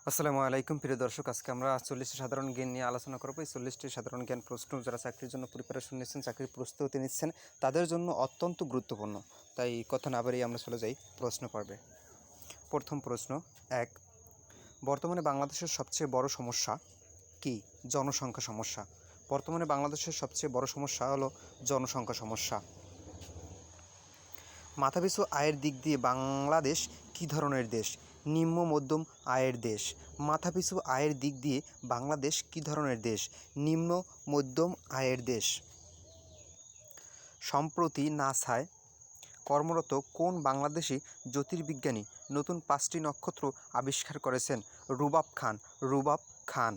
আসসালামু আলাইকুম প্রিয় দর্শক, আজকে আমরা 40টি সাধারণ জ্ঞান নিয়ে আলোচনা করব। এই 40টি সাধারণ জ্ঞান প্রশ্ন যারা চাকরির জন্য প্রিপারেশন নিচ্ছেন, চাকরির প্রস্তুতি নিচ্ছেন, তাদের জন্য অত্যন্ত গুরুত্বপূর্ণ। তাই কথা না বাড়িয়ে আমরা চলে যাই প্রশ্ন পর্বে। প্রথম প্রশ্ন 1, বর্তমানে বাংলাদেশের সবচেয়ে বড় সমস্যা কি? জনসংখ্যা সমস্যা। বর্তমানে বাংলাদেশের সবচেয়ে বড় সমস্যা হলো জনসংখ্যা সমস্যা। মাথাপিছু আয়ের দিক দিয়ে বাংলাদেশ কী ধরনের দেশ? নিম্ন মধ্যম আয়ের দেশ। মাথাপিছু আয়ের দিক দিয়ে বাংলাদেশ কী ধরনের দেশ? নিম্ন মধ্যম আয়ের দেশ। সম্প্রতি নাসায় কর্মরত কোন বাংলাদেশি জ্যোতির্বিজ্ঞানী নতুন 5টি নক্ষত্র আবিষ্কার করেছেন? রুবাব খান।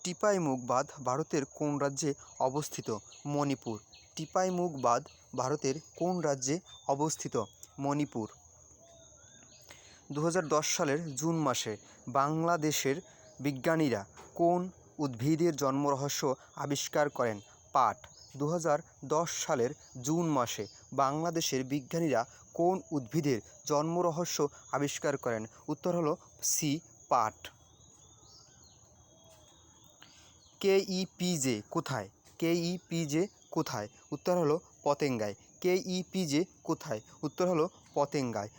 টিপাইমুখ বাঁধ ভারতের কোন রাজ্যে অবস্থিত? মণিপুর। টিপাইমুখ বাঁধ ভারতের কোন রাজ্যে অবস্থিত? মণিপুর। 2010 সালের জুন মাসে বাংলাদেশের বিজ্ঞানীরা কোন উদ্ভিদের জন্মরহস্য আবিষ্কার করেন? পাট। 2010 সালের জুন মাসে বাংলাদেশের বিজ্ঞানীরা কোন উদ্ভিদের জন্মরহস্য আবিষ্কার করেন? উত্তর হলো সি, পাট। কেইপিজে কোথায়? কেইপিজে কোথায়? উত্তর হলো পতেঙ্গায়। কেইপিজে কোথায়? উত্তর হলো পতেঙ্গায়।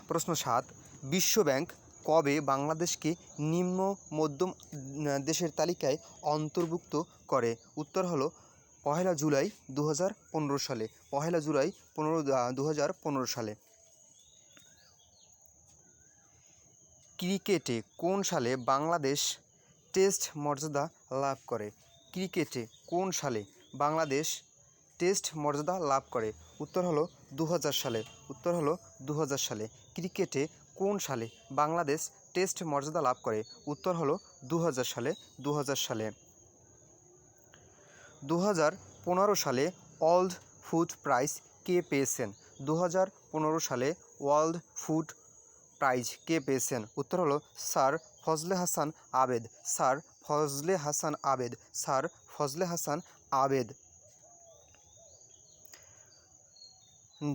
প্রশ্ন 7, বিশ্বব্যাংক কবে বাংলাদেশকে নিম্ন মধ্যম দেশের তালিকায় অন্তর্ভুক্ত করে? উত্তর হলো 1 জুলাই 2015 সালে। 1 জুলাই 2015 সালে। ক্রিকেটে কোন সালে বাংলাদেশ টেস্ট মর্যাদা লাভ করে? ক্রিকেটে কোন সালে বাংলাদেশ টেস্ট মর্যাদা লাভ করে? উত্তর হলো 2000 সালে। উত্তর হলো 2000 সালে। ক্রিকেটে কোন সালে বাংলাদেশ টেস্ট মর্যাদা লাভ করে? উত্তর হলো 2000 সালে। 2000 সালে। 2015 সালে ওয়ার্ল্ড ফুড প্রাইজ কে পেয়েছেন? 2015 সালে ওয়ার্ল্ড ফুড প্রাইজ কে পেয়েছেন? উত্তর হলো স্যার ফজলে হাসান আবেদ। স্যার ফজলে হাসান আবেদ। স্যার ফজলে হাসান আবেদ।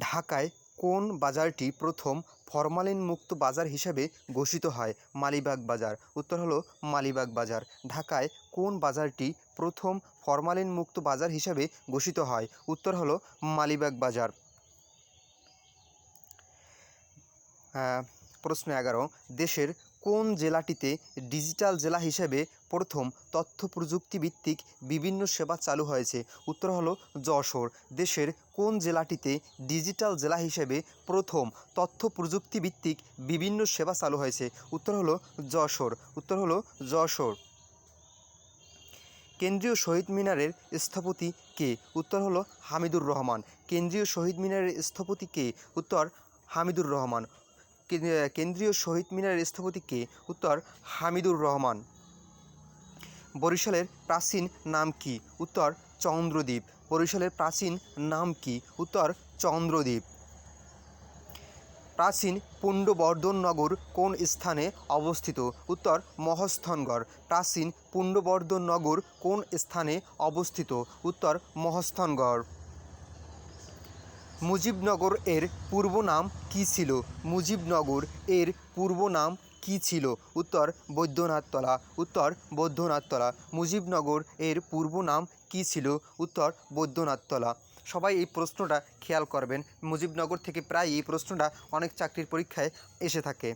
ঢাকায় কোন বাজারটি প্রথম ফরমালিন মুক্ত বাজার হিসেবে ঘোষিত হয়? মালিবাগ বাজার। উত্তর হলো মালিবাগ বাজার। ঢাকায় কোন বাজারটি প্রথম ফরমালিন মুক্ত বাজার হিসেবে ঘোষিত হয়? উত্তর হলো মালিবাগ বাজার। প্রশ্ন 11, দেশের কোন জেলাটিতে ডিজিটাল জেলা হিসেবে প্রথম তথ্য প্রযুক্তিভিত্তিক বিভিন্ন সেবা চালু হয়েছে? উত্তর হলো যশোর। দেশের কোন জেলাটিতে ডিজিটাল জেলা হিসেবে প্রথম তথ্য প্রযুক্তিভিত্তিক বিভিন্ন সেবা চালু হয়েছে? উত্তর হলো যশোর। উত্তর হলো যশোর। কেন্দ্রীয় শহীদ মিনারের স্থপতি কে? উত্তর হলো হামিদুর রহমান। কেন্দ্রীয় শহীদ মিনারের স্থপতি কে? উত্তর হামিদুর রহমান। কেন্দ্রীয় শহীদ মিনারের স্থপতি কে? উত্তর হামিদুর রহমান। বরিশালের প্রাচীন নাম কি? উত্তর চন্দ্রদ্বীপ। বরিশালের প্রাচীন নাম কি? উত্তর চন্দ্রদ্বীপ। প্রাচীন পুণ্ড্রবর্ধন নগর কোন স্থানে অবস্থিত? উত্তর মহস্থানগড়। প্রাচীন পুণ্ড্রবর্ধন নগর কোন স্থানে অবস্থিত? উত্তর মহস্থানগড়। মুজিবনগর এর পূর্ব নাম কী ছিল? মুজিবনগর এর পূর্ব নাম কী ছিল? উত্তর বৈদ্যনাথতলা। উত্তর বৈদ্যনাথতলা। মুজিবনগর এর পূর্ব নাম কী ছিল? উত্তর বৈদ্যনাথতলা। সবাই এই প্রশ্নটা খেয়াল করবেন। মুজিবনগর থেকে প্রায় এই প্রশ্নটা অনেক চাকরির পরীক্ষায় এসে থাকে।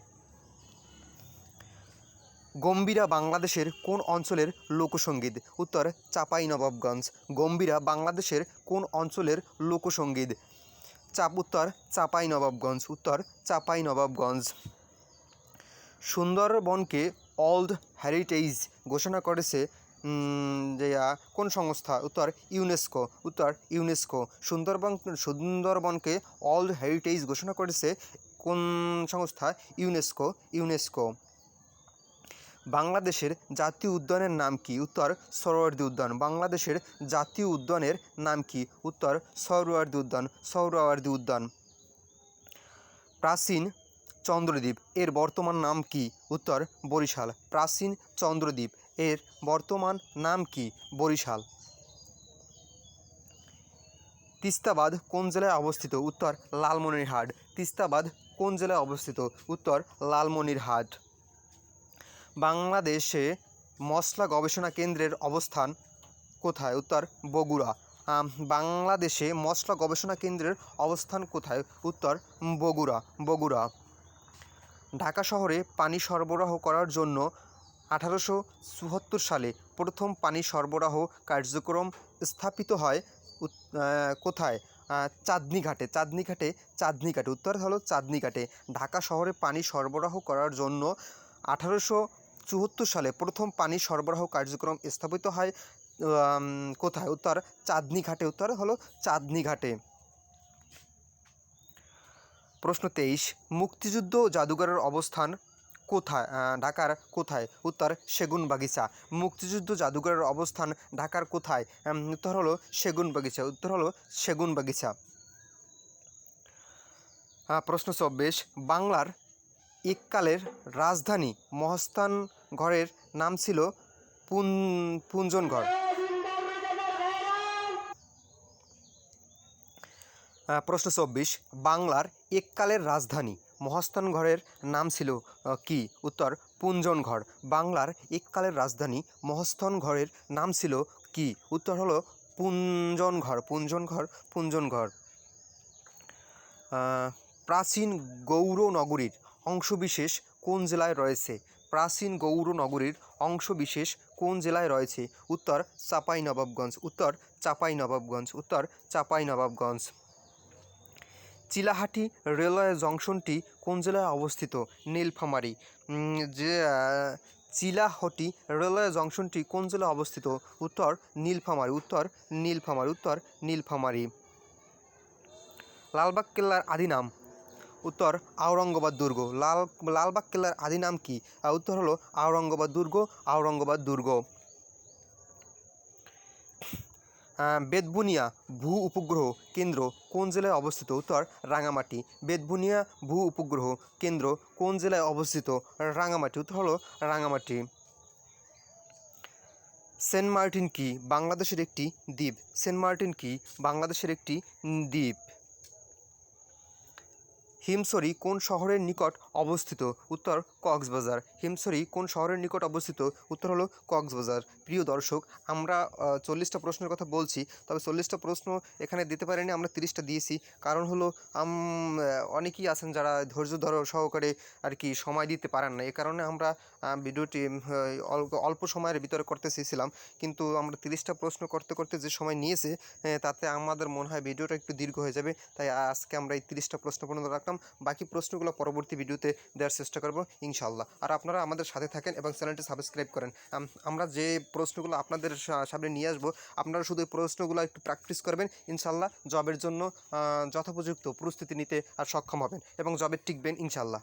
গম্ভীরা বাংলাদেশের কোন অঞ্চলের লোকসঙ্গীত? উত্তর চাঁপাইনবাবগঞ্জ। গম্ভীরা বাংলাদেশের কোন অঞ্চলের লোকসঙ্গীত? উত্তর চাঁপাইনবাবগঞ্জ। উত্তর চাঁপাইনবাবগঞ্জ। সুন্দরবনকে ওয়ার্ল্ড হেরিটেজ ঘোষণা করেছে কোন সংস্থা? উত্তর ইউনেস্কো। উত্তর ইউনেস্কো। সুন্দরবনকে ওয়ার্ল্ড হেরিটেজ ঘোষণা করেছে কোন সংস্থা? ইউনেস্কো। ইউনেস্কো। বাংলাদেশের জাতীয় উদ্যানের নাম কি? উত্তর সোহরাওয়ার্দী উদ্যান। বাংলাদেশের জাতীয় উদ্যানের নাম কি? উত্তর সোহরাওয়ার্দী উদ্যান। সোহরাওয়ার্দী উদ্যান। প্রাচীন চন্দ্রদ্বীপ এর বর্তমান নাম কি? উত্তর বরিশাল। প্রাচীন চন্দ্রদ্বীপ এর বর্তমান নাম কি? বরিশাল। তিস্তাবাদ কোন জেলায় অবস্থিত? উত্তর লালমনিরহাট। তিস্তাবাদ কোন জেলায় অবস্থিত? উত্তর লালমনিরহাট। বাংলাদেশে মশলা গবেষণা কেন্দ্রের অবস্থান কোথায়? উত্তর বগুড়া। বাংলাদেশে মশলা গবেষণা কেন্দ্রের অবস্থান কোথায়? উত্তর বগুড়া। ঢাকা শহরে পানি সরবরাহ করার জন্য 1874 সালে প্রথম পানি সরবরাহ কার্যক্রম স্থাপিত হয় কোথায়? চাঁদনীঘাটে। উত্তর হলো চাঁদনীঘাটে। ঢাকা শহরে পানি সরবরাহ করার জন্য 1874 সালে প্রথম পানি সরবরাহ কার্যক্রম স্থাপিত হয় কোথায়? উত্তর চাঁদনীঘাটে। উত্তর হলো চাঁদনীঘাটে। প্রশ্ন 23, মুক্তিযুদ্ধ জাদুঘরের অবস্থান কোথায়? ঢাকার কোথায়? উত্তর সেগুনবাগিচা। মুক্তিযুদ্ধ জাদুঘরের অবস্থান ঢাকার কোথায়? উত্তর হলো সেগুনবাগিচা। প্রশ্ন 24, বাংলার এককালের রাজধানী মহাস্থানগড়ের নাম ছিল পুঞ্জনগড়। প্রশ্ন 24, বাংলার এককালের রাজধানী মহাস্থানগড়ের নাম ছিল কি? উত্তর পুঞ্জনগড়। বাংলার এককালের রাজধানী মহাস্থানগড়ের নাম ছিল কি? উত্তর হলো পুঞ্জনগড়। প্রাচীন গৌড় নগরীর অংশবিশেষ কোন জেলায় রয়েছে? প্রাচীন গৌড় নগরীর অংশবিশেষ কোন জেলায় রয়েছে? উত্তর চাঁপাইনবাবগঞ্জ। চিলাহাটি রেলওয়ে জংশনটি কোন জেলায় অবস্থিত? নীলফামারী। চিলাহাটি রেলওয়ে জংশনটি কোন জেলায় অবস্থিত? উত্তর নীলফামারী। লালবাগ কেল্লার আদি নাম? উত্তর আওরঙ্গাবাদ দুর্গ। লালবাগ কেল্লার আদি নাম কি? উত্তর হলো আওরঙ্গাবাদ দুর্গ। বেতবুনিয়া ভূ উপগ্রহ কেন্দ্র কোন জেলায় অবস্থিত? উত্তর রাঙামাটি। বেতবুনিয়া ভূ উপগ্রহ কেন্দ্র কোন জেলায় অবস্থিত? রাঙামাটি। উত্তর হলো রাঙামাটি। সেন্ট মার্টিন কি বাংলাদেশের একটি দ্বীপ? হিমছড়ি কোন শহরের নিকট অবস্থিত? উত্তর কক্সবাজার। হিমছড়ি কোন শহরের নিকট অবস্থিত? উত্তর হলো কক্সবাজার। প্রিয় দর্শক, আমরা 40টা প্রশ্নের কথা বলছি, তবে 40টা প্রশ্ন এখানে দিতে পারিনি, আমরা 30টা দিয়েছি। কারণ হলো অনেকেই আছেন যারা ধৈর্য সহকারে আর কি সময় দিতে পারেন না, এ কারণে আমরা ভিডিওটি অল্প সময়ের ভিতরে করতে চেয়েছিলাম, কিন্তু আমরা 30টা প্রশ্ন করতে করতে যে সময় নিয়েছে তাতে আমাদের মনে হয় ভিডিওটা একটু দীর্ঘ হয়ে যাবে, তাই আজকে আমরা এই 30টা প্রশ্ন পর্যন্ত রাখলাম। বাকি প্রশ্নগুলো পরবর্তী ভিডিওতে দেওয়ার চেষ্টা করব ইনশাল্লাহ। আর আপনারা আমাদের সাথে থাকেন এবং চ্যানেলটি সাবস্ক্রাইব করেন। আমরা যে প্রশ্নগুলো আপনাদের সামনে নিয়ে আসবো, আপনারা শুধু এই প্রশ্নগুলো একটু প্র্যাকটিস করবেন, ইনশাল্লাহ জবের জন্য যথোপযুক্ত প্রস্তুতি নিতে আর সক্ষম হবেন এবং জবে টিকবেন ইনশাল্লাহ।